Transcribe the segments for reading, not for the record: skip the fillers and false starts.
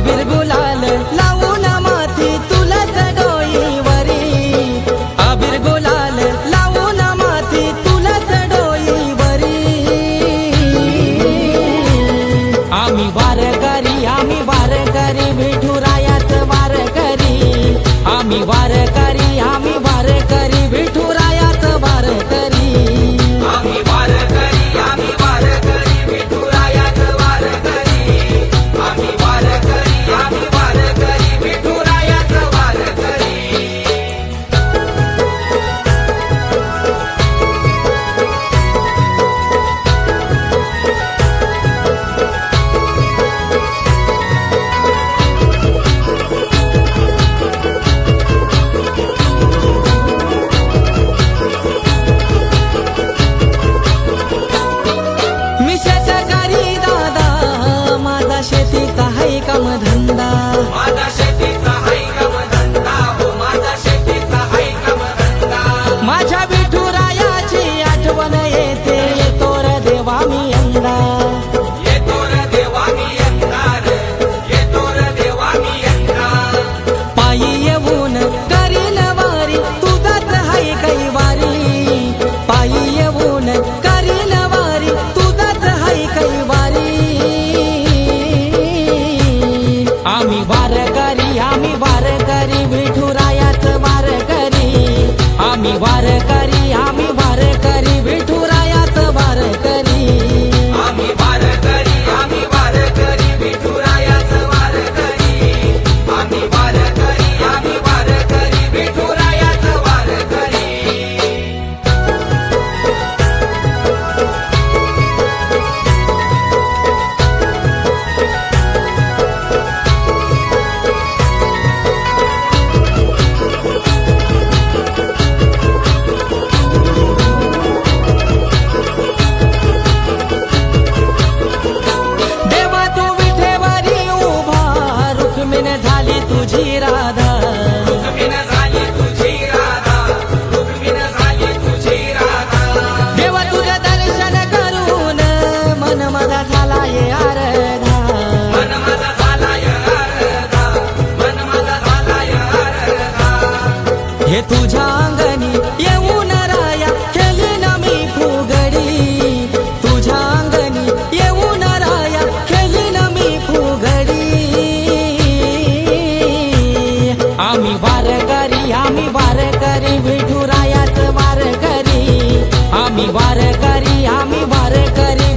अबीर गुलाल लावून माथी तुलाच डोईवरी, अबीर गुलाल लावून माथी तुलाच डोईवरी। आम्ही वारकरी विठुरायाच वारकरी, आम्ही वारकरी विठुरायाच वारकरी। आम्ही वारकरी विठुरायाच वारकरी, आम्ही वारकरी विठुरायाच वारकरी। मी शेतकरी दादा, माझा शेतीचा है कामधंदा, माझा शेतीचा हाय कामधंदा, हो माझा शेतीचा हाय कामधंदा। माझ्या विठुरायाची आठवण येते, येतो रे देवा मी यंदा। येतो रे देवा मी यंदा रे, येतो रे देवा मी यंदा। पायी येऊन करीन वारी, तुझाच है कैवारी, पायी येऊन करीन वारी, तुझाच है कैवारी। आम्ही वारकरी विठुरायाच वारकरी, आम्ही वारकरी विठुरायाच वारकरी। आम्ही वारकरी विठुरायाच वारकरी, आम्ही वारकरी विठुरायाच वारकरी। देवा तू विठेवरी उभा, रुक्मिण झाली तुझी राधा, रुक्मिण झाली तुझी राधा, रुक्मिण झाली तुझी राधा। देवा तुझं दर्शन करून मन माझा झाला ये आरधा। मन माझा झाला अर्धा, मन माझा झाला अर्धा। हे तुझ्या अंगणी येऊन राया खेळीन मी फुगडी, तुझ्या अंगणी येऊन राया खेळीन मी फुगडी। आम्ही वारकरी विठुरायाच वारकरी, आम्ही वारकरी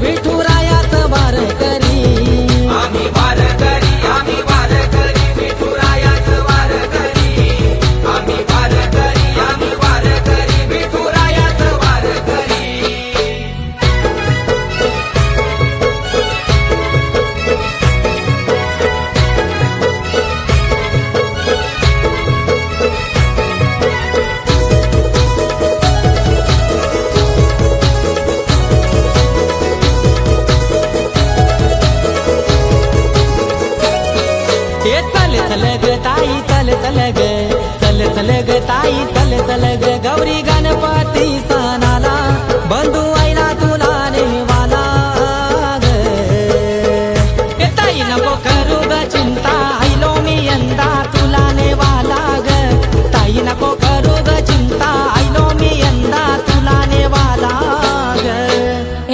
विठुरायाच वारकरी। आम्ही वारकरी विठुरायाच वारकरी, आम्ही वारकरी विठुरायाच वारकरी। हे चल चल ग ताई चल चल ग, चल चल ग ताई चल चल ग, गौरी गणपती सणाला बंधू आईला तुला नेवाला ग। हे ताई नको करू ग चिंता, आईलो मी यंदा तुला नेवाला ग, ताई नको करू ग चिंता, आईलो मी यंदा तुला नेवाला ग।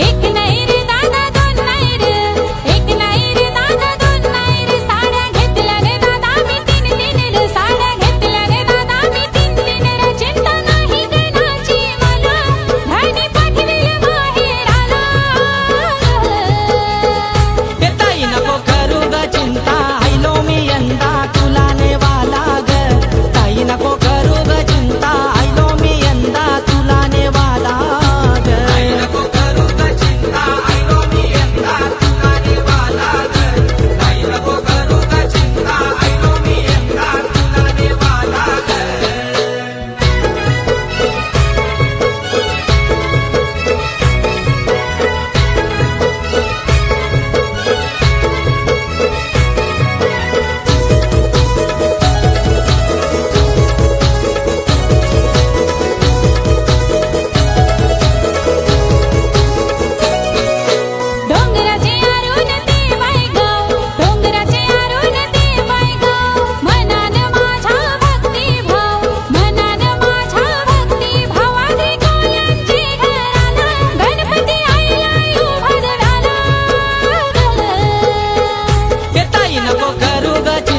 एक नाही रे दादा दोन नाही रे, एक नाही रे दादा दोन नाही रे, साड्या घेतल्या रे दादा मी तीन तीन रे, साड्या घेतल्या रे दादा मी तीन तीन रे, चिंता नाही गणाची मला, धाडी पाठविली करू ग